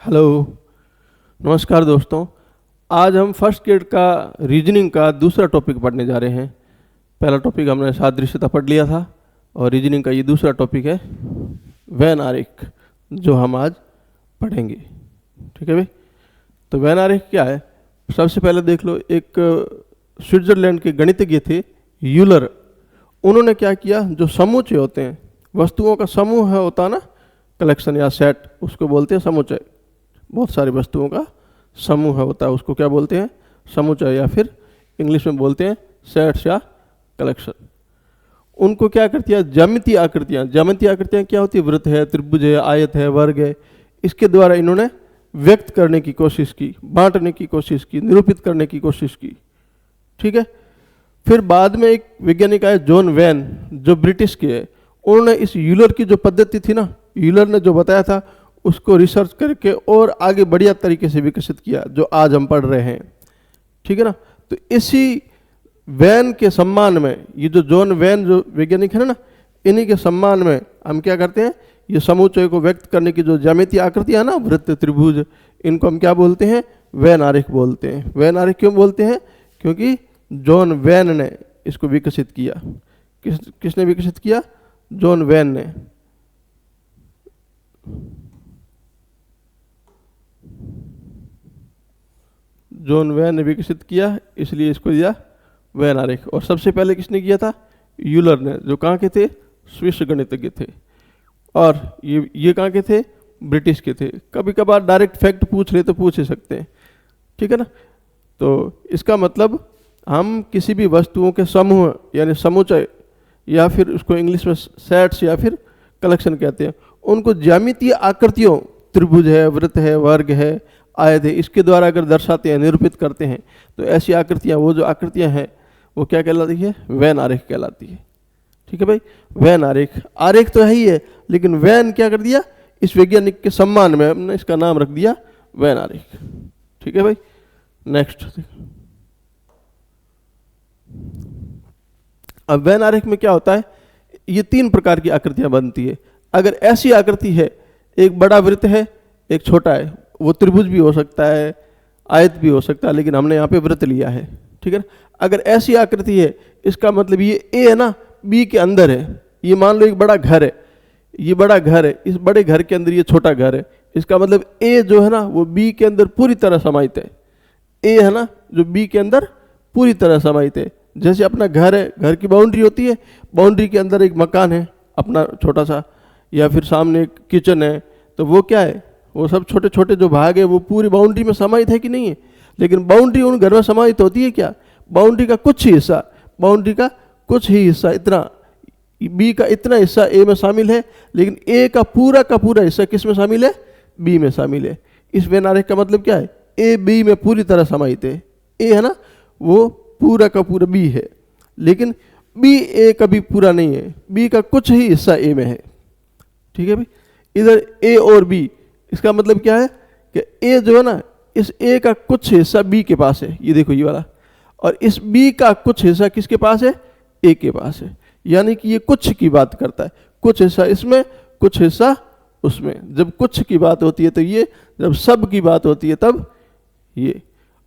Hello, नमस्कार दोस्तों। आज हम फर्स्ट ग्रेड का रीजनिंग का दूसरा टॉपिक पढ़ने जा रहे हैं। पहला टॉपिक हमने सादृश्यता पढ़ लिया था और रीजनिंग का ये दूसरा टॉपिक है वेन आरेख, जो हम आज पढ़ेंगे। ठीक है भाई। तो वेन आरेख क्या है, सबसे पहले देख लो। एक स्विट्जरलैंड के गणितज्ञ थे यूलर। उन्होंने क्या किया, जो समुच्चय होते हैं, वस्तुओं का समूह है होता ना, कलेक्शन या सेट, उसको बोलते हैं समुच्चय। बहुत सारी वस्तुओं का समूह होता है, उसको क्या बोलते हैं, समुच्चय, या फिर इंग्लिश में बोलते हैं सेट्स या कलेक्शन। उनको क्या करती है, ज्यामितीय आकृतियाँ। ज्यामितीय आकृतियाँ क्या होती है, वृत्त है, त्रिभुज है, आयत है, वर्ग है। इसके द्वारा इन्होंने व्यक्त करने की कोशिश की, बांटने की कोशिश की, निरूपित करने की कोशिश की। ठीक है। फिर बाद में एक वैज्ञानिक आए जॉन वेन, जो ब्रिटिश के है। उन्होंने इस यूलर की जो पद्धति थी ना, यूलर ने जो बताया था, उसको रिसर्च करके और आगे बढ़िया तरीके से विकसित किया, जो आज हम पढ़ रहे हैं। ठीक है ना। तो इसी वैन के सम्मान में, ये जो जॉन वैन जो वैज्ञानिक है ना, इन्हीं के सम्मान में हम क्या करते हैं, ये समुच्चय को व्यक्त करने की जो ज्यामितीय आकृतियां ना, वृत्त, त्रिभुज, इनको हम क्या बोलते हैं, वैन आरेख बोलते हैं। वैन आरेख क्यों बोलते हैं, क्योंकि जॉन वैन ने इसको विकसित किया। किसने विकसित किया, जॉन वैन ने। जॉन वैन ने विकसित किया, इसलिए इसको दिया वैन आरेख। और सबसे पहले किसने किया था, यूलर ने, जो कहाँ के थे, स्विस गणितज्ञ थे। और ये कहाँ के थे, ब्रिटिश के थे। कभी कभार डायरेक्ट फैक्ट पूछ रहे तो पूछ ही सकते हैं। ठीक है ना। तो इसका मतलब हम किसी भी वस्तुओं के समूह यानी समुच्चय, या फिर उसको इंग्लिश में सेट्स या फिर कलेक्शन कहते हैं, उनको ज्यामितीय आकृतियों, त्रिभुज है, वृत्त है, वर्ग है, आयत है, इसके द्वारा अगर दर्शाते हैं, निरूपित करते हैं, तो ऐसी आकृतियाँ, वो जो आकृतियाँ हैं, वो क्या कहलाती है, वैन आरेख कहलाती है। ठीक है भाई। वैन आरेख, आरेख तो है ही है, लेकिन वैन क्या कर दिया, इस वैज्ञानिक के सम्मान में हमने इसका नाम रख दिया वैन आरेख। ठीक है भाई। नेक्स्ट, अब वैन आरेख में क्या होता है, ये 3 प्रकार की आकृतियां बनती है। अगर ऐसी आकृति है, एक बड़ा वृत्त है, एक छोटा है, वो त्रिभुज भी हो सकता है, आयत भी हो सकता है, लेकिन हमने यहाँ पे वृत्त लिया है। ठीक है। अगर ऐसी आकृति है, इसका मतलब ये ए है ना, बी के अंदर है। ये मान लो एक बड़ा घर है, ये बड़ा घर है, इस बड़े घर के अंदर ये छोटा घर है। इसका मतलब ए जो है ना, वो बी के अंदर पूरी तरह समाहित है। ए है ना, जो बी के अंदर पूरी तरह समाहित है। जैसे अपना घर है, घर की बाउंड्री होती है, बाउंड्री के अंदर एक मकान है अपना छोटा सा, या फिर सामने एक किचन है, तो वो क्या है, वो सब छोटे छोटे जो भाग है, वो पूरी बाउंड्री में समाहित है कि नहीं है। लेकिन बाउंड्री उन घर में समाहित होती है क्या, बाउंड्री का कुछ ही हिस्सा, बाउंड्री का कुछ ही हिस्सा, इतना बी का इतना हिस्सा ए में शामिल है, लेकिन ए का पूरा हिस्सा किस में शामिल है, बी में शामिल है। इस वैन आरेख का मतलब क्या है, ए बी में पूरी तरह समाहित है। ए है ना, वो पूरा का पूरा बी है, लेकिन बी ए का भी पूरा नहीं है, बी का कुछ ही हिस्सा ए में है। ठीक है भाई। इधर ए और बी, इसका मतलब क्या है कि ए जो है ना, इस ए का कुछ हिस्सा बी के पास है, ये देखो ये वाला, और इस बी का कुछ हिस्सा किसके पास है, ए के पास है। यानी कि ये कुछ की बात करता है, कुछ हिस्सा इसमें, कुछ हिस्सा उसमें। जब कुछ की बात होती है तो ये, जब सब की बात होती है तब ये।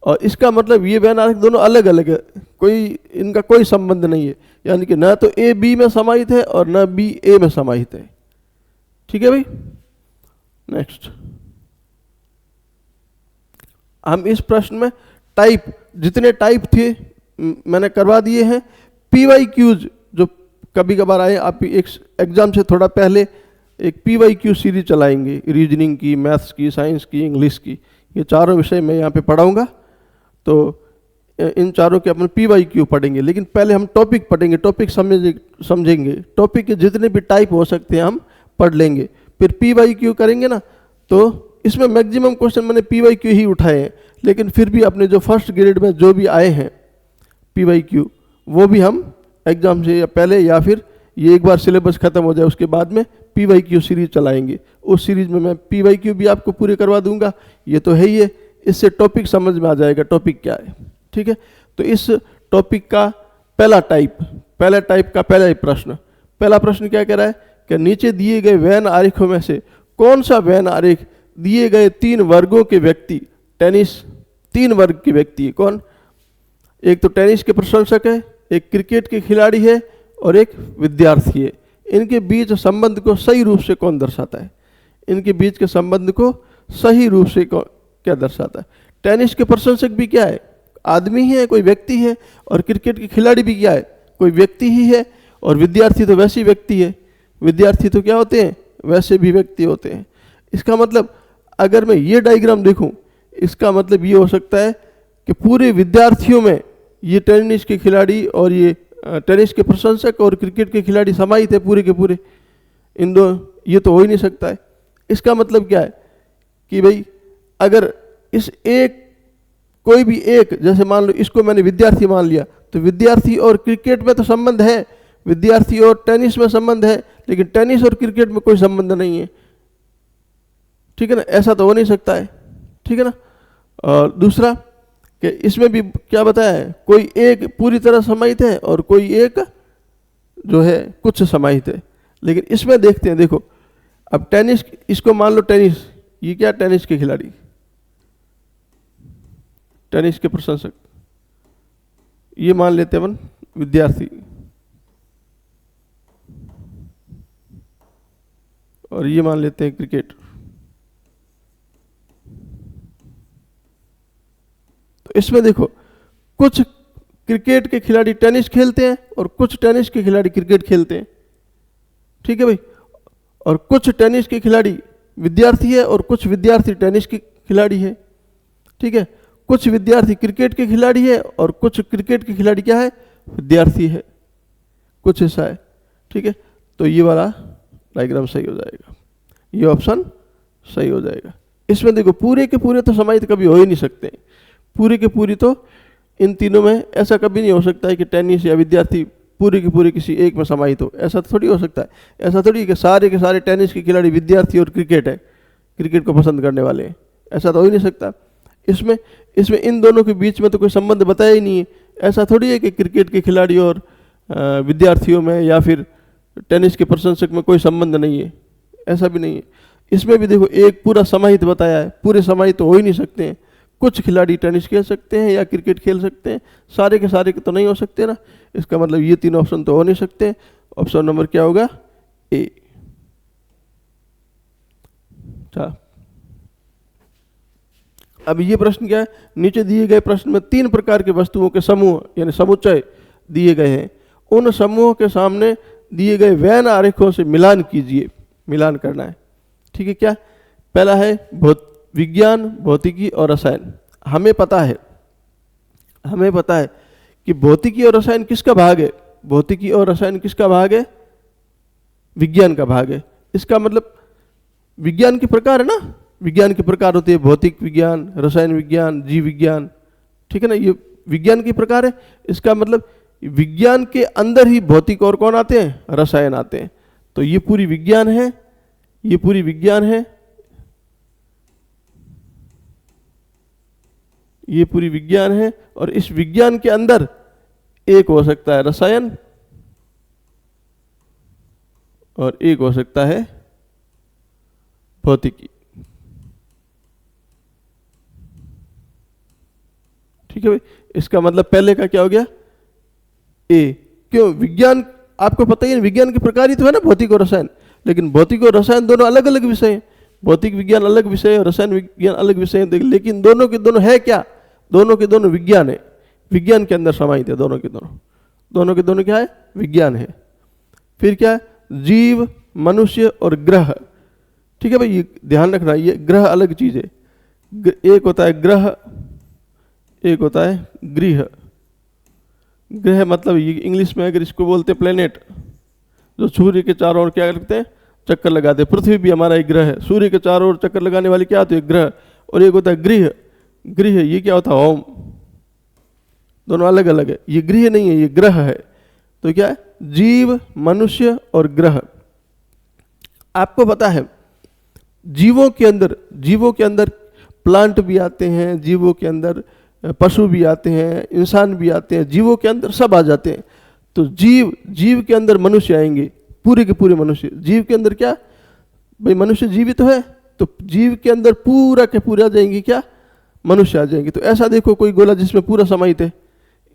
और इसका मतलब ये वैन आरेख दोनों अलग अलग है, कोई इनका कोई संबंध नहीं है। यानी कि ना तो ए बी में समाहित है और ना बी ए में समाहित है। ठीक है भाई। नेक्स्ट, हम इस प्रश्न में टाइप, जितने टाइप थे मैंने करवा दिए हैं। PYQs जो कभी कभार आए, आप एक एग्जाम से थोड़ा पहले एक PYQ सीरीज चलाएंगे, रीजनिंग की, मैथ्स की, साइंस की, इंग्लिश की, ये चारों विषय मैं यहाँ पे पढ़ाऊँगा। तो इन चारों के अपन PYQ पढ़ेंगे, लेकिन पहले हम टॉपिक पढ़ेंगे, टॉपिक समझेंगे। टॉपिक के जितने भी टाइप हो सकते हैं हम पढ़ लेंगे, फिर PYQ करेंगे ना। तो इसमें मैक्सिमम क्वेश्चन मैंने PYQ ही उठाए हैं, लेकिन फिर भी अपने जो फर्स्ट ग्रेड में जो भी आए हैं PYQ, वो भी हम एग्जाम से या पहले, या फिर ये एक बार सिलेबस खत्म हो जाए उसके बाद में PYQ सीरीज चलाएंगे। उस सीरीज में मैं PYQ भी आपको पूरे करवा दूंगा। ये तो है ही है, इससे टॉपिक समझ में आ जाएगा टॉपिक क्या है। ठीक है। तो इस टॉपिक का पहला टाइप का पहला ही प्रश्न, पहला प्रश्न क्या कह रहा है कि नीचे दिए गए वैन आरेखों में से कौन सा वैन आरेख दिए गए 3 वर्गों के व्यक्ति, टेनिस 3 वर्ग के व्यक्ति है। कौन? एक तो टेनिस के प्रशंसक है, एक क्रिकेट के खिलाड़ी है और एक विद्यार्थी है। इनके बीच संबंध को सही रूप से कौन दर्शाता है? इनके बीच के संबंध को सही रूप से क्या दर्शाता है? टेनिस के प्रशंसक भी क्या है? आदमी है, कोई व्यक्ति है। और क्रिकेट के खिलाड़ी भी क्या है? कोई व्यक्ति ही है। और विद्यार्थी तो वैसे ही व्यक्ति है। विद्यार्थी तो क्या होते हैं? वैसे भी व्यक्ति होते हैं। इसका मतलब अगर मैं ये डायग्राम देखूं, इसका मतलब ये हो सकता है कि पूरे विद्यार्थियों में ये टेनिस के खिलाड़ी और ये टेनिस के प्रशंसक और क्रिकेट के खिलाड़ी समाहित है पूरे के पूरे। इन दो, ये तो हो ही नहीं सकता है। इसका मतलब क्या है कि भाई अगर इस एक कोई भी एक, जैसे मान लो इसको मैंने विद्यार्थी मान लिया, तो विद्यार्थी और क्रिकेट में तो संबंध है, विद्यार्थी और टेनिस में संबंध है, लेकिन टेनिस और क्रिकेट में कोई संबंध नहीं है। ठीक है ना? ऐसा तो हो नहीं सकता है। ठीक है ना? और दूसरा कि इसमें भी क्या बताया है, कोई एक पूरी तरह समाहित है और कोई एक जो है कुछ समाहित है। लेकिन इसमें देखते हैं, देखो अब टेनिस, इसको मान लो टेनिस, ये क्या? टेनिस के खिलाड़ी, टेनिस के प्रशंसक, ये मान लेते हैं अपन विद्यार्थी, और ये मान लेते हैं क्रिकेट। तो इसमें देखो कुछ क्रिकेट के खिलाड़ी टेनिस खेलते हैं और कुछ टेनिस के खिलाड़ी क्रिकेट खेलते हैं। ठीक है भाई? और कुछ टेनिस के खिलाड़ी विद्यार्थी है और कुछ विद्यार्थी टेनिस के खिलाड़ी है। ठीक है? कुछ विद्यार्थी क्रिकेट के खिलाड़ी है और कुछ क्रिकेट के खिलाड़ी क्या है? विद्यार्थी है। कुछ ऐसा है। ठीक है? तो ये वाला डायग्राम सही हो जाएगा, ये ऑप्शन सही हो जाएगा। इसमें देखो पूरे के पूरे तो समाहित कभी हो ही नहीं सकते। पूरे के पूरी तो इन तीनों में ऐसा कभी नहीं हो सकता है कि टेनिस या विद्यार्थी पूरे के पूरे किसी एक में समाहित हो। ऐसा थोड़ी हो सकता है। ऐसा थोड़ी कि सारे के सारे टेनिस के खिलाड़ी विद्यार्थी और क्रिकेट है, क्रिकेट को पसंद करने वाले हैं। ऐसा तो हो ही नहीं सकता। इसमें इन दोनों के बीच में तो कोई संबंध बताया ही नहीं है। ऐसा थोड़ी है कि क्रिकेट के खिलाड़ी और विद्यार्थियों में या फिर टेनिस के प्रशंसक में कोई संबंध नहीं है, ऐसा भी नहीं है। इसमें भी देखो एक पूरा समाहित बताया है, पूरे समाहित तो हो ही नहीं सकते हैं। कुछ खिलाड़ी टेनिस खेल सकते हैं या क्रिकेट खेल सकते हैं, सारे के सारे तो नहीं हो सकते ना। इसका मतलब ये 3 ऑप्शन तो हो नहीं सकते। ऑप्शन नंबर क्या होगा? ए। अच्छा, अब ये प्रश्न क्या है? नीचे दिए गए प्रश्न में 3 प्रकार के वस्तुओं के समूह यानी समुच्चय दिए गए हैं। उन समूहों के सामने दिए गए वैन आरेखों से मिलान कीजिए। मिलान करना है। ठीक है? क्या? पहला है विज्ञान, भौतिकी और रसायन। हमें पता है कि भौतिकी और रसायन किसका भाग है? भौतिकी और रसायन किसका भाग है? विज्ञान का भाग है। इसका मतलब विज्ञान के प्रकार है ना, विज्ञान के प्रकार होते हैं भौतिक विज्ञान, रसायन विज्ञान, जीव विज्ञान। ठीक है ना? ये विज्ञान के प्रकार है। इसका मतलब विज्ञान के अंदर ही भौतिक और कौन आते हैं? रसायन आते हैं। तो ये पूरी विज्ञान है, ये पूरी विज्ञान है, ये पूरी विज्ञान है। और इस विज्ञान के अंदर एक हो सकता है रसायन और एक हो सकता है भौतिकी। ठीक है भाई? इसका मतलब पहले का क्या हो गया? ए। क्यों? विज्ञान आपको पता ही है, विज्ञान के प्रकार ही तो है ना भौतिक और रसायन। लेकिन भौतिक और रसायन दोनों अलग अलग विषय हैं। भौतिक विज्ञान अलग विषय है और रसायन विज्ञान अलग विषय है। लेकिन दोनों के दोनों है क्या? दोनों के दोनों विज्ञान है। विज्ञान के अंदर समाहित है दोनों के दोनों। दोनों के दोनों क्या है? विज्ञान है। फिर क्या है? जीव, मनुष्य और ग्रह। ठीक है भाई? ये ध्यान रखना, ये ग्रह अलग चीज है। एक होता है ग्रह, एक होता है गृह। ग्रह मतलब ये इंग्लिश में अगर इसको बोलते हैं प्लेनेट, जो सूर्य के चारों ओर क्या करते हैं? चक्कर लगाते हैं। पृथ्वी भी हमारा एक ग्रह है। सूर्य के चारों ओर चक्कर लगाने वाली क्या होती है? ग्रह। और एक होता है गृह। गृह ये क्या होता है? होम। दोनों अलग अलग है। ये गृह नहीं है, ये ग्रह है। तो क्या है? जीव, मनुष्य और ग्रह। आपको पता है जीवों के अंदर प्लांट भी आते हैं, जीवों के अंदर पशु भी आते हैं, इंसान भी आते हैं, जीवों के अंदर सब आ जाते हैं। तो जीव के अंदर मनुष्य आएंगे, पूरे के पूरे मनुष्य। जीव के अंदर क्या भाई? मनुष्य जीवित है, तो जीव के अंदर पूरा के पूरे आ जाएंगे क्या, मनुष्य आ जाएंगे। तो ऐसा देखो कोई गोला जिसमें पूरा समाहित है,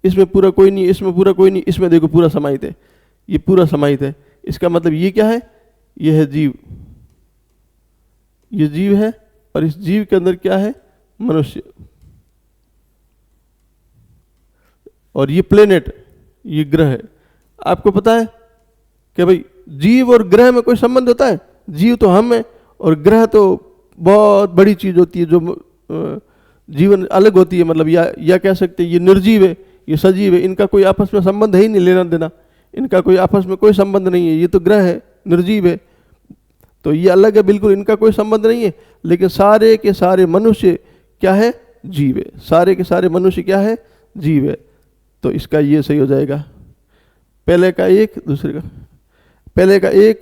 इसमें पूरा कोई नहीं, इसमें पूरा कोई नहीं, इसमें देखो पूरा समाहित है, ये पूरा समाहित है। इसका मतलब ये क्या है, ये है जीव, ये जीव है, और इस जीव के अंदर क्या है, मनुष्य। और ये प्लेनेट, ये ग्रह है। आपको पता है कि भाई जीव और ग्रह में कोई संबंध होता है? जीव तो हम है और ग्रह तो बहुत बड़ी चीज होती है, जो जीवन अलग होती है, मतलब या कह सकते हैं ये निर्जीव है, ये सजीव है, इनका कोई आपस में संबंध है ही नहीं, लेना देना, इनका कोई आपस में कोई संबंध नहीं है। ये तो ग्रह है, निर्जीव है, तो ये अलग है बिल्कुल, इनका कोई संबंध नहीं है। लेकिन सारे के सारे मनुष्य क्या है, जीव है, सारे के सारे मनुष्य क्या है, जीव है। तो इसका ये सही हो जाएगा, पहले का एक, दूसरे का, पहले का एक।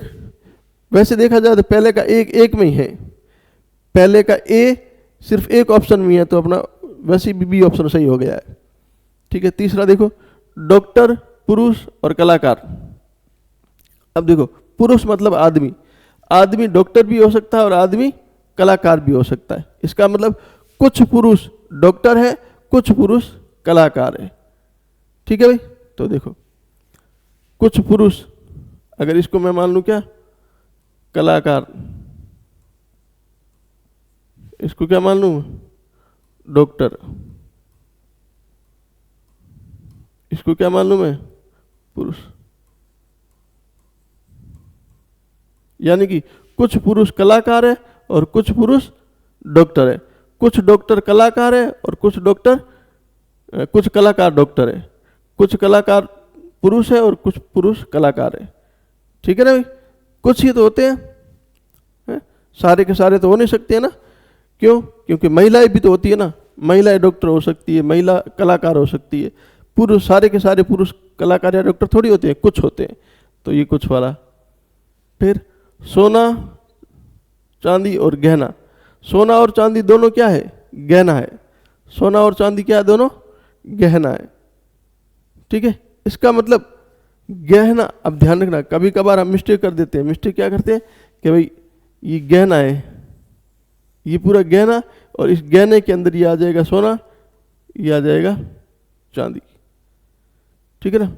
वैसे देखा जाए तो पहले का एक एक में ही है, पहले का ए सिर्फ एक ऑप्शन में है, तो अपना वैसे बी ऑप्शन सही हो गया है। ठीक है, तीसरा देखो, डॉक्टर, पुरुष और कलाकार। अब देखो, पुरुष मतलब आदमी, आदमी डॉक्टर भी हो सकता है और आदमी कलाकार भी हो सकता है। इसका मतलब कुछ पुरुष डॉक्टर है, कुछ पुरुष कलाकार है। ठीक है भाई, तो देखो कुछ पुरुष, अगर इसको मैं मान लूं क्या, कलाकार, इसको क्या मान लूं, डॉक्टर, इसको क्या मान लूं मैं, पुरुष। यानी कि कुछ पुरुष कलाकार है और कुछ पुरुष डॉक्टर है, कुछ डॉक्टर कलाकार है और कुछ कलाकार डॉक्टर है, कुछ कलाकार पुरुष है और कुछ पुरुष कलाकार है। ठीक है ना भाई, कुछ ही तो होते हैं, सारे के सारे तो हो नहीं सकते हैं ना। क्यों? क्योंकि महिलाएं भी तो होती है ना, महिलाएं डॉक्टर हो सकती है, महिला कलाकार हो सकती है, पुरुष सारे के सारे पुरुष कलाकार या डॉक्टर थोड़ी होते हैं, कुछ होते हैं। तो ये कुछ वाला। फिर सोना, चांदी और गहना। सोना और चांदी दोनों क्या है, गहना है। सोना और चांदी क्या है, दोनों गहना है। ठीक है, इसका मतलब गहना, अब ध्यान रखना, कभी कभार हम मिस्टेक कर देते हैं। मिस्टेक क्या करते हैं कि भाई ये गहना है, ये पूरा गहना, और इस गहने के अंदर ये आ जाएगा सोना, ये आ जाएगा चांदी। ठीक है ना,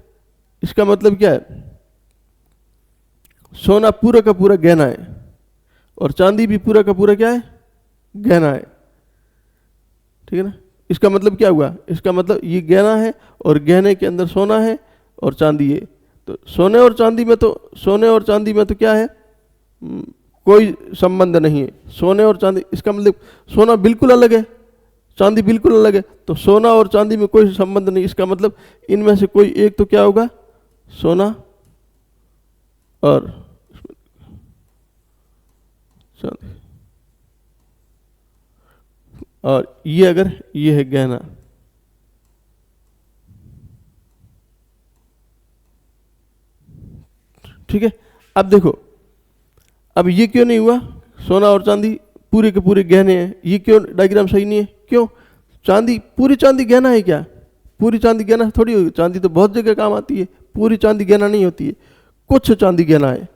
इसका मतलब क्या है, सोना पूरा का पूरा गहना है और चांदी भी पूरा का पूरा क्या है, गहना है। ठीक है ना, इसका मतलब क्या हुआ, इसका मतलब ये गहना है और गहने के अंदर सोना है और चांदी है। तो सोने और चांदी में तो क्या है, कोई संबंध नहीं है, सोने और चांदी। इसका मतलब सोना बिल्कुल अलग है, चांदी बिल्कुल अलग है, तो सोना और चांदी में कोई संबंध नहीं। इसका मतलब इनमें से कोई एक तो क्या होगा, सोना और चांदी, और ये अगर ये है गहना। ठीक है, अब देखो, अब ये क्यों नहीं हुआ, सोना और चांदी पूरे के पूरे गहने हैं, ये क्यों डायग्राम सही नहीं है, क्यों? चांदी, पूरी चांदी गहना है क्या? पूरी चांदी गहना थोड़ी होगी, चांदी तो बहुत जगह काम आती है, पूरी चांदी गहना नहीं होती है। कुछ चांदी गहना है,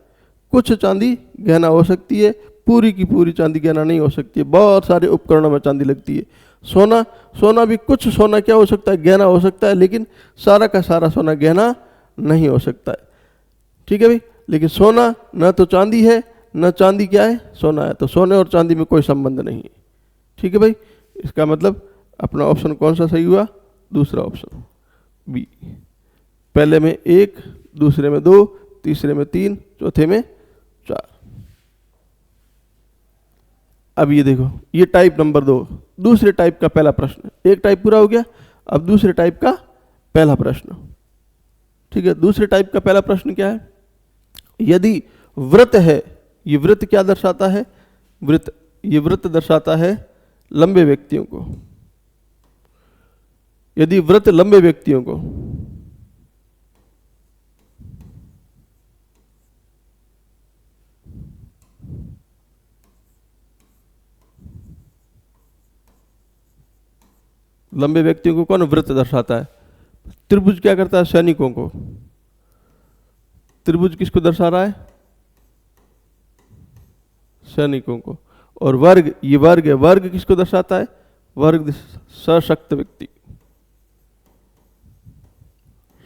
कुछ चांदी गहना हो सकती है, पूरी की पूरी चांदी गहना नहीं हो सकती है। बहुत सारे उपकरणों में चांदी लगती है। सोना भी कुछ सोना क्या हो सकता है, गहना हो सकता है, लेकिन सारा का सारा सोना गहना नहीं हो सकता है। ठीक है भाई, लेकिन सोना न तो चांदी है, न चांदी क्या है, सोना है, तो सोने और चांदी में कोई संबंध नहीं है। ठीक है भाई, इसका मतलब अपना ऑप्शन कौन सा सही हुआ, दूसरा ऑप्शन बी। पहले में 1, दूसरे में 2, तीसरे में 3, चौथे में 4। अब ये देखो, ये टाइप नंबर 2, दूसरे टाइप का पहला प्रश्न। एक टाइप पूरा हो गया, अब दूसरे टाइप का पहला प्रश्न। ठीक है, दूसरे टाइप का पहला प्रश्न क्या है, यदि व्रत है, ये व्रत क्या दर्शाता है, ये व्रत दर्शाता है लंबे व्यक्तियों को। यदि व्रत लंबे व्यक्तियों को, लंबे व्यक्तियों को कौन व्रत दर्शाता है, त्रिभुज क्या करता है, सैनिकों को। त्रिभुज किसको दर्शा रहा है, सैनिकों को। और वर्ग, ये वर्ग है, वर्ग किसको दर्शाता है? वर्ग सशक्त व्यक्ति,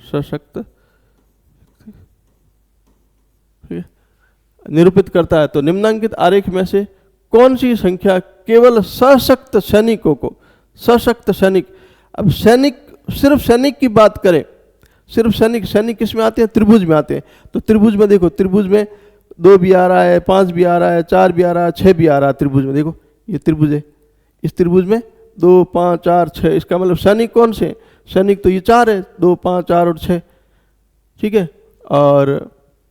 सशक्त, ठीक है, निरूपित करता है। तो निम्नांकित आरेख में से कौन सी संख्या केवल सशक्त सैनिकों को, सशक्त सैनिक, अब सैनिक, सिर्फ सैनिक की बात करें, सिर्फ सैनिक, सैनिक किस में आते हैं? त्रिभुज में आते हैं। तो त्रिभुज में देखो, त्रिभुज में 2 भी आ रहा है, 5 भी आ रहा है, 4 भी आ रहा है, 6 भी आ रहा है। त्रिभुज में देखो, ये त्रिभुज है, इस त्रिभुज में 2, 5, 4, 6, इसका मतलब सैनिक कौन से? सैनिक तो ये 4 है, 2, 5, 4 और 6, ठीक है। और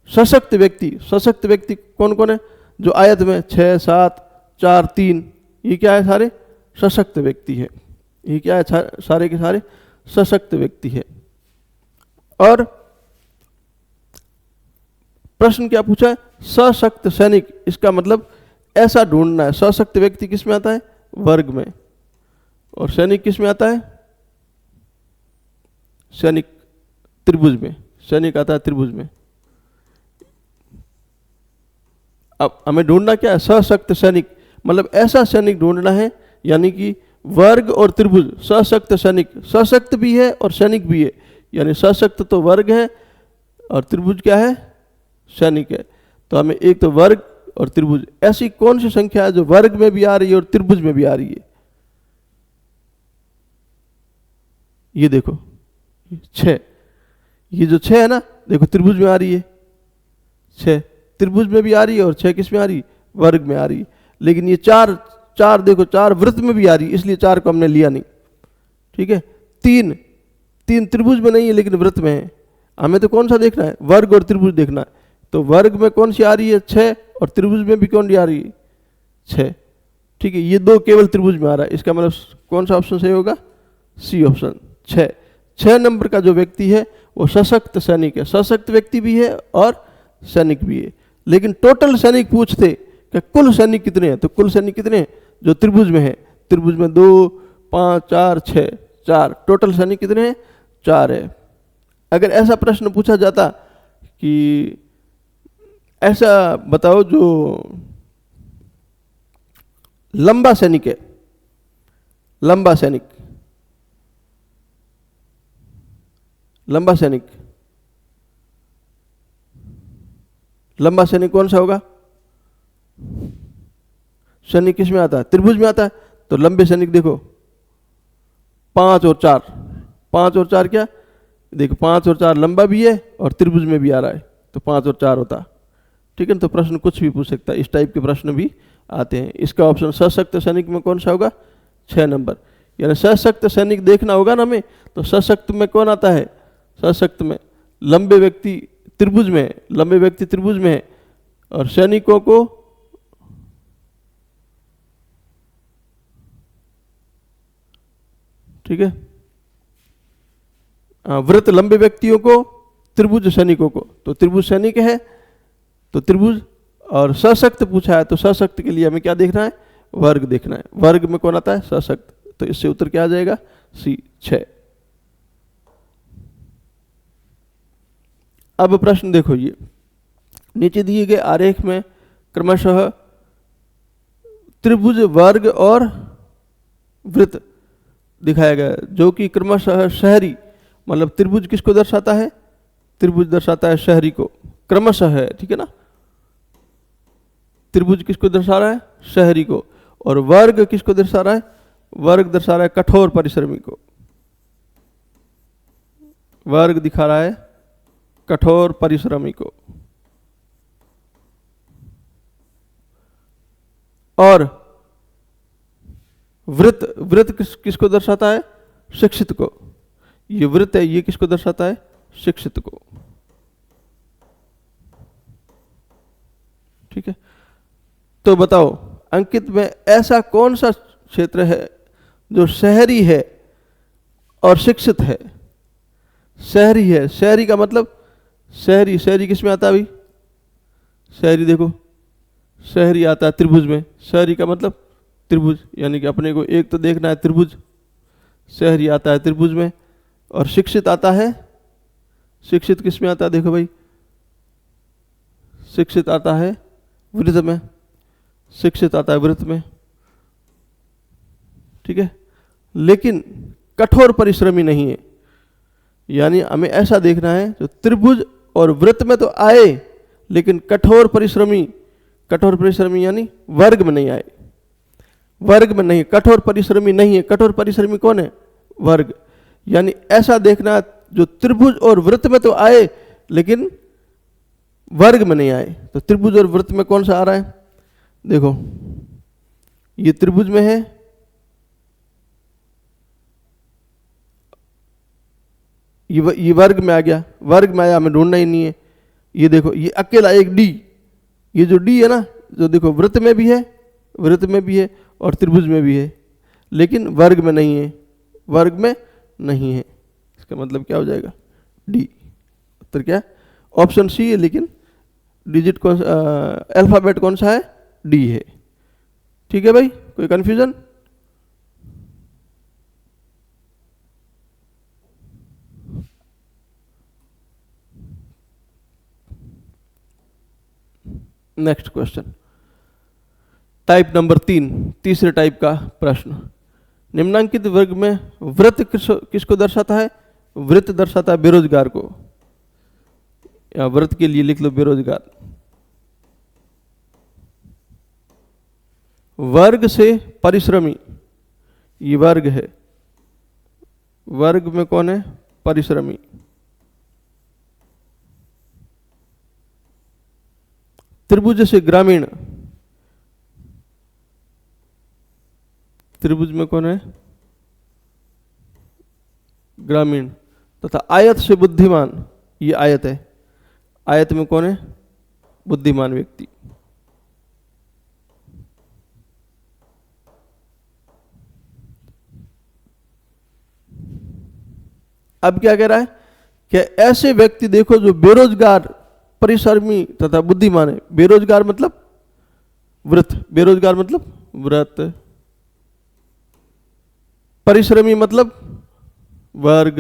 सशक्त व्यक्ति, सशक्त व्यक्ति कौन कौन है? जो आयत में 6, 7, 4, 3, ये क्या है? सारे सशक्त व्यक्ति है। ये क्या है? सारे के सारे सशक्त व्यक्ति है। और प्रश्न क्या पूछा है? सशक्त सैनिक, इसका मतलब ऐसा ढूंढना है। सशक्त व्यक्ति किस में आता है? वर्ग में। और सैनिक किस में आता है? सैनिक त्रिभुज में, सैनिक आता है त्रिभुज में। अब हमें ढूंढना क्या है? सशक्त सैनिक, मतलब ऐसा सैनिक ढूंढना है, यानी कि वर्ग और त्रिभुज, सशक्त सैनिक, सशक्त भी है और सैनिक भी है। यानी सशक्त तो वर्ग है और त्रिभुज क्या है? सैनिक है। तो हमें एक तो वर्ग और त्रिभुज, ऐसी कौन सी संख्या है जो वर्ग में भी आ रही है और त्रिभुज में भी आ रही है? ये देखो 6, ये जो 6 है ना, देखो त्रिभुज में आ रही है, 6 त्रिभुज में भी आ रही है और 6 किस में आ रही है? वर्ग में आ रही है। लेकिन ये 4 देखो, 4 वृत्त में भी आ रही है, इसलिए 4 को हमने लिया नहीं, ठीक है। 3 त्रिभुज में नहीं है लेकिन वृत्त में है। हमें तो कौन सा देखना है? वर्ग और त्रिभुज देखना है। तो वर्ग में कौन सी आ रही है? 6, और त्रिभुज में भी कौन सी आ रही है? 6, ठीक है। ये 2 केवल त्रिभुज में आ रहा है, इसका मतलब कौन सा ऑप्शन सही होगा? सी ऑप्शन, 6 नंबर का जो व्यक्ति है वो सशक्त सैनिक है। सशक्त व्यक्ति भी है और सैनिक भी है। लेकिन टोटल सैनिक पूछते कि कुल सैनिक कितने हैं, तो कुल सैनिक कितने हैं जो त्रिभुज में है? त्रिभुज में 2, 5, 4, 6, 4, टोटल सैनिक कितने हैं? 4 है। अगर ऐसा प्रश्न पूछा जाता कि ऐसा बताओ जो लंबा सैनिक है, लंबा सैनिक, लंबा सैनिक, लंबा सैनिक कौन सा होगा? सैनिक किस में आता है? त्रिभुज में आता है। तो लंबे सैनिक देखो 5 और 4, 5 और 4 क्या? देखो 5 और 4 लंबा भी है और त्रिभुज में भी आ रहा है, तो 5 और 4 होता, ठीक है। तो प्रश्न कुछ भी पूछ सकता है, इस टाइप के प्रश्न भी आते हैं। इसका ऑप्शन सशक्त सैनिक में कौन सा होगा? 6 नंबर। यानी सशक्त सैनिक देखना होगा ना हमें, तो सशक्त में कौन आता है? सशक्त में लंबे व्यक्ति त्रिभुज में, लंबे व्यक्ति त्रिभुज में है और सैनिकों को ठीक है, वृत्त लंबे व्यक्तियों को, त्रिभुज सैनिकों को। तो त्रिभुज सैनिक है तो त्रिभुज, और सशक्त पूछा है तो सशक्त के लिए हमें क्या देखना है? वर्ग देखना है। वर्ग में कौन आता है? सशक्त। तो इससे उत्तर क्या आ जाएगा? सी, 6। अब प्रश्न देखो, ये नीचे दिए गए आरेख में क्रमशः त्रिभुज, वर्ग और वृत्त दिखाया गया है, जो कि क्रमशः शहरी, मतलब त्रिभुज किसको दर्शाता है? त्रिभुज दर्शाता है शहरी को, क्रमशः है, ठीक है ना। त्रिभुज किसको दर्शा रहा है? शहरी को। और वर्ग किसको दर्शा रहा है? वर्ग दर्शा रहा है कठोर परिश्रमी को। वर्ग दिखा रहा है कठोर परिश्रमी को। और वृत्त, वृत्त किसको दर्शाता है? शिक्षित को। ये वृत्त है, ये किसको दर्शाता है? शिक्षित को, ठीक है। तो बताओ अंकित में ऐसा कौन सा क्षेत्र है जो शहरी है और शिक्षित है? शहरी है, शहरी का मतलब शहरी, शहरी किस में आता है भाई? शहरी देखो, शहरी आता है त्रिभुज में। शहरी का मतलब त्रिभुज, यानी कि अपने को एक तो देखना है त्रिभुज। शहरी आता है त्रिभुज में। और शिक्षित आता है, शिक्षित किस में आता है? देखो भाई, शिक्षित आता है वृत्त में। शिक्षित आता है वृत्त में, ठीक है, लेकिन कठोर परिश्रमी नहीं है। यानी हमें ऐसा देखना है जो त्रिभुज और वृत्त में तो आए लेकिन कठोर परिश्रमी यानी वर्ग में नहीं आए, वर्ग में नहीं, कठोर परिश्रमी नहीं है। कठोर परिश्रमी कौन है? वर्ग। यानी ऐसा देखना जो त्रिभुज और वृत्त में तो आए लेकिन वर्ग में नहीं आए। तो त्रिभुज और वृत्त में कौन सा आ रहा है? देखो ये त्रिभुज में है, ये वर्ग में आ गया, वर्ग में आया, हमें ढूंढना ही नहीं है। ये देखो ये अकेला एक डी, ये जो डी है ना, जो देखो वृत्त में भी है, वृत्त में भी है और त्रिभुज में भी है, लेकिन वर्ग में नहीं है, वर्ग में नहीं है। इसका मतलब क्या हो जाएगा? डी। उत्तर क्या? ऑप्शन सी है, लेकिन डिजिट कौन, अल्फाबेट कौन सा है? डी है। ठीक है भाई, कोई confusion? Next question, type number 3, तीसरे टाइप का प्रश्न। निम्नांकित वर्ग में वृत्त किसको दर्शाता है? वृत्त दर्शाता है बेरोजगार को। या वृत्त के लिए लिख लो बेरोजगार। वर्ग से परिश्रमी, ये वर्ग है, वर्ग में कौन है? परिश्रमी। त्रिभुज से ग्रामीण, त्रिभुज में कौन है? ग्रामीण। तथा आयत से बुद्धिमान, ये आयत है, आयत में कौन है? बुद्धिमान व्यक्ति। अब क्या कह रहा है कि ऐसे व्यक्ति देखो जो बेरोजगार, परिश्रमी तथा बुद्धिमान है। बेरोजगार मतलब वृत्त, बेरोजगार मतलब वृत्त, परिश्रमी मतलब वर्ग,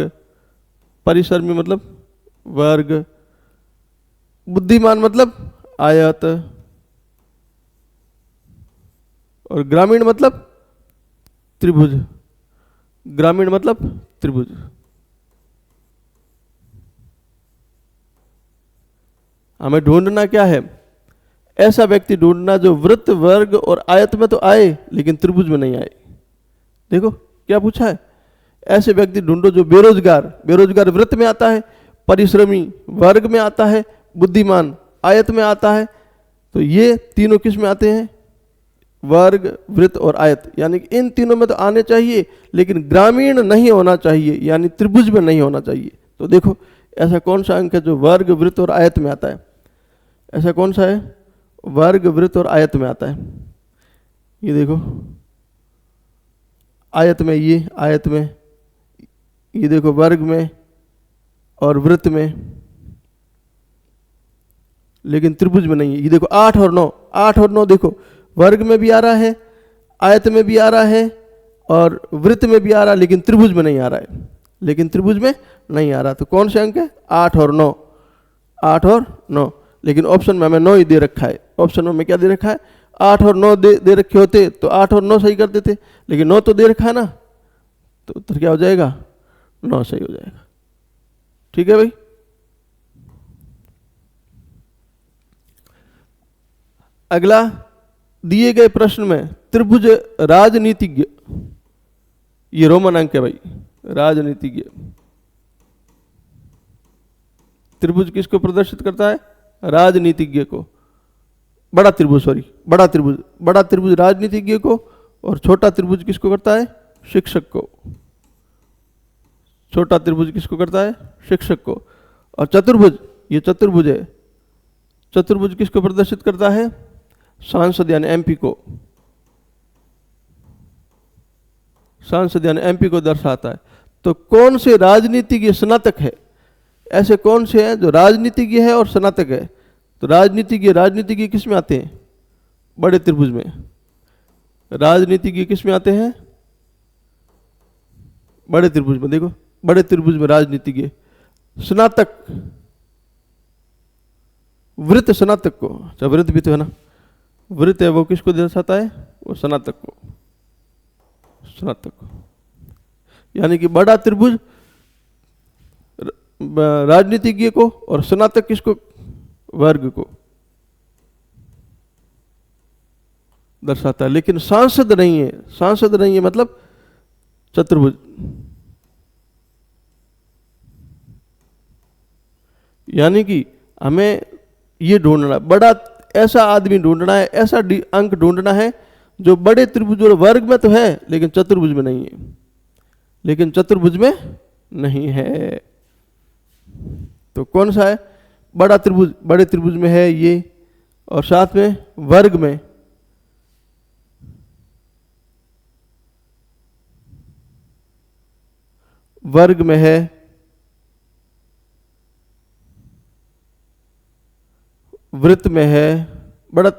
परिश्रमी मतलब वर्ग, बुद्धिमान मतलब आयत, और ग्रामीण मतलब त्रिभुज, ग्रामीण मतलब त्रिभुज। हमें ढूंढना क्या है? ऐसा व्यक्ति ढूंढना जो वृत्त, वर्ग और आयत में तो आए लेकिन त्रिभुज में नहीं आए। देखो क्या पूछा है, ऐसे व्यक्ति ढूंढो जो बेरोजगार, बेरोजगार वृत्त में आता है, परिश्रमी वर्ग में आता है, बुद्धिमान आयत में आता है। तो ये तीनों किस में आते हैं? वर्ग, वृत्त और आयत। यानी कि इन तीनों में तो आने चाहिए लेकिन ग्रामीण नहीं होना चाहिए, यानी त्रिभुज में नहीं होना चाहिए। तो देखो ऐसा कौन सा अंक है जो वर्ग, वृत्त और आयत में आता है? ऐसा कौन सा है? वर्ग, वृत्त और आयत में आता है। ये देखो आयत में, ये आयत में, ये देखो वर्ग में और वृत्त में, लेकिन त्रिभुज में नहीं है। ये देखो 8 और 9, 8 और 9 देखो वर्ग में भी आ रहा है, आयत में भी आ रहा है और वृत्त में भी आ रहा है, लेकिन त्रिभुज में नहीं आ रहा है, लेकिन त्रिभुज में नहीं आ रहा। तो कौन से अंक है? 8 और 9, 8 और 9। लेकिन ऑप्शन में हमें 9 ही दे रखा है। ऑप्शन में क्या दे रखा है? 8 और 9 दे रखे होते तो 8 और 9 सही कर देते, लेकिन 9 तो दे रखा है ना, तो उत्तर क्या हो जाएगा? 9 सही हो जाएगा। ठीक है भाई। अगला, दिए गए प्रश्न में त्रिभुज राजनीतिज्ञ, ये रोमन अंक है भाई, राजनीतिज्ञ। त्रिभुज किसको प्रदर्शित करता है? राजनीतिज्ञ को। बड़ा त्रिभुज, सॉरी बड़ा त्रिभुज, बड़ा त्रिभुज राजनीतिज्ञ को, और छोटा त्रिभुज किसको करता है? शिक्षक को। छोटा त्रिभुज किसको करता है? शिक्षक को। और चतुर्भुज, ये चतुर्भुज है, चतुर्भुज किसको प्रदर्शित करता है? सांसद यानी एमपी को। सांसद यानी एमपी को दर्शाता है। तो कौन से राजनीतिज्ञ स्नातक है? ऐसे कौन से हैं जो राजनीतिज्ञ है और स्नातक है? तो राजनीतिज्ञ किस में आते हैं? बड़े त्रिभुज में। राजनीतिज्ञ किस में आते हैं? बड़े त्रिभुज में। देखो बड़े त्रिभुज में राजनीतिज्ञ। स्नातक, वृत्त स्नातक को, अच्छा वृत्त भी तो है ना, वृत्त है वो किसको दर्शाता है? वो स्नातक को, स्नातक को। यानी कि बड़ा त्रिभुज राजनीतिज्ञ को और स्नातक किसको? वर्ग को दर्शाता है। लेकिन सांसद नहीं है, सांसद नहीं है मतलब चतुर्भुज। यानी कि हमें ये ढूंढना, बड़ा ऐसा आदमी ढूंढना है, ऐसा अंक ढूंढना है जो बड़े त्रिभुज और वर्ग में तो है लेकिन चतुर्भुज में नहीं है, लेकिन चतुर्भुज में नहीं है। तो कौन सा है? बड़ा त्रिभुज, बड़े त्रिभुज में है ये, और साथ में वर्ग में है वृत्त में है बड़ा,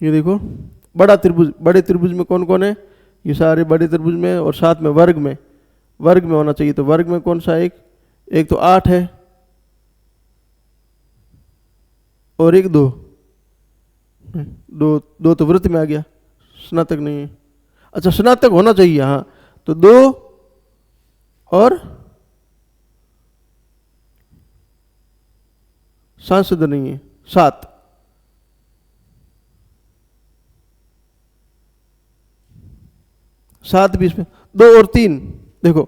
ये देखो बड़ा त्रिभुज, बड़े त्रिभुज में कौन कौन है? ये सारे बड़े त्रिभुज में, और साथ में वर्ग में, वर्ग में होना चाहिए। तो वर्ग में कौन सा? एक तो 8 है और एक 2, दो तो वृत्त में आ गया, स्नातक नहीं है। अच्छा स्नातक होना चाहिए, हाँ। तो 2 और सांसद नहीं है, 7। सात भी इसमें, 2 और 3 देखो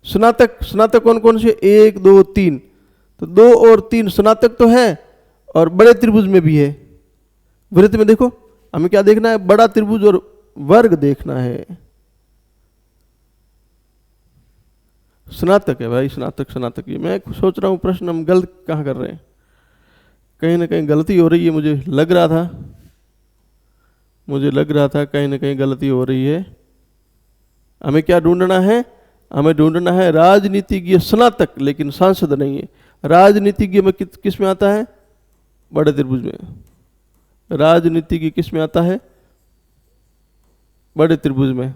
स्नातक, स्नातक कौन कौन से? 1 2 3। तो 2 और 3 स्नातक तो है और बड़े त्रिभुज में भी है। वृत्त में देखो हमें क्या देखना है? बड़ा त्रिभुज और वर्ग देखना है। स्नातक है भाई, स्नातक, स्नातक। ये मैं सोच रहा हूं प्रश्न हम गलत कहाँ कर रहे हैं, कहीं ना कहीं गलती हो रही है। मुझे लग रहा था कहीं ना कहीं गलती हो रही है। हमें क्या ढूंढना है? हमें ढूंढना है राजनीतिज्ञ स्नातक, लेकिन सांसद नहीं है। राजनीतिज्ञ में किस में आता है? बड़े त्रिभुज में। राजनीतिज्ञ किस में आता है? बड़े त्रिभुज में।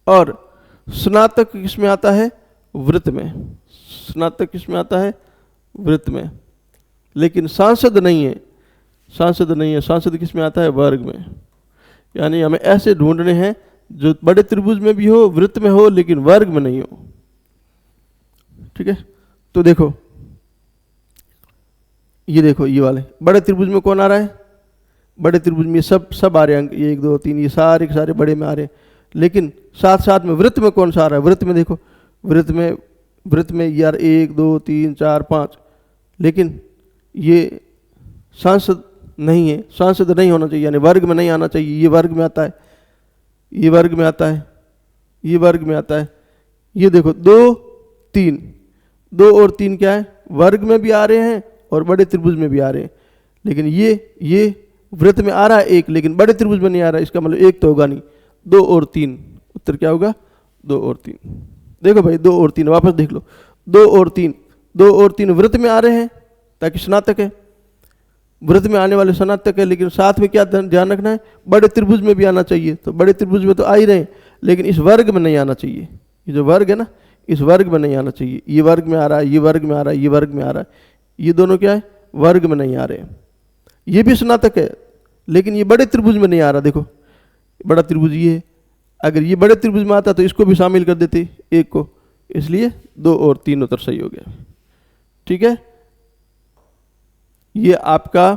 और स्नातक किस में आता है? वृत्त में। स्नातक किस में आता है? वृत्त में। लेकिन सांसद नहीं है, सांसद नहीं है। सांसद किस में आता है? वर्ग में। यानी हमें ऐसे ढूंढने हैं जो बड़े त्रिभुज में भी हो, वृत्त में हो, लेकिन वर्ग में नहीं हो। ठीक है, तो देखो ये देखो, ये वाले बड़े त्रिभुज में कौन आ रहा है? बड़े त्रिभुज में सब आ रहे हैं अंक, 1 2 3, ये सारे के सारे बड़े में आ रहे हैं। लेकिन साथ साथ में वृत्त में कौन सा आ रहा है? वृत्त में देखो, वृत्त में यार 1 2 3 4 5, लेकिन ये सांसद नहीं है, सांसद नहीं होना चाहिए, यानी वर्ग में नहीं आना चाहिए। ये वर्ग में आता है, ये वर्ग में आता है, ये वर्ग में आता है। ये देखो 2 3, 2 और 3 क्या है? वर्ग में भी आ रहे हैं और बड़े त्रिभुज में भी आ रहे हैं। लेकिन ये वृत्त में आ रहा है 1, लेकिन बड़े त्रिभुज में नहीं आ रहा है। इसका मतलब 1 तो होगा नहीं, 2 और 3। उत्तर क्या होगा? 2 और 3। देखो भाई 2 और 3 वापस देख लो, 2 और 3, 2 और 3 वृत्त में आ रहे हैं ताकि स्नातक है, वृत्त में आने वाले स्नातक है। लेकिन साथ में क्या ध्यान रखना है? बड़े त्रिभुज में भी आना चाहिए। तो बड़े त्रिभुज में तो आ ही रहे हैं, लेकिन इस वर्ग में नहीं आना चाहिए। ये जो वर्ग है ना, इस वर्ग में नहीं आना चाहिए। ये वर्ग में आ रहा है, ये वर्ग में आ रहा है, ये वर्ग में आ रहा है। ये दोनों क्या है? वर्ग में नहीं आ रहे हैं। ये भी स्नातक है, लेकिन ये बड़े त्रिभुज में नहीं आ रहा। देखो बड़ा त्रिभुज ये है, अगर ये बड़े त्रिभुज में आता तो इसको भी शामिल कर देते 1 को, इसलिए 2 और 3 उत्तर सही हो गया। ठीक है, ये आपका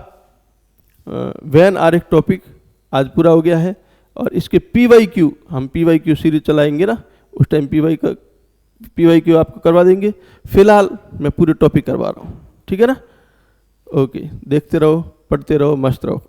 वेन आरेख टॉपिक आज पूरा हो गया है। और इसके PYQ, हम PYQ सीरीज चलाएंगे ना, उस टाइम PYQ आपको करवा देंगे। फिलहाल मैं पूरे टॉपिक करवा रहा हूँ, ठीक है ना। ओके, देखते रहो, पढ़ते रहो, मस्त रहो।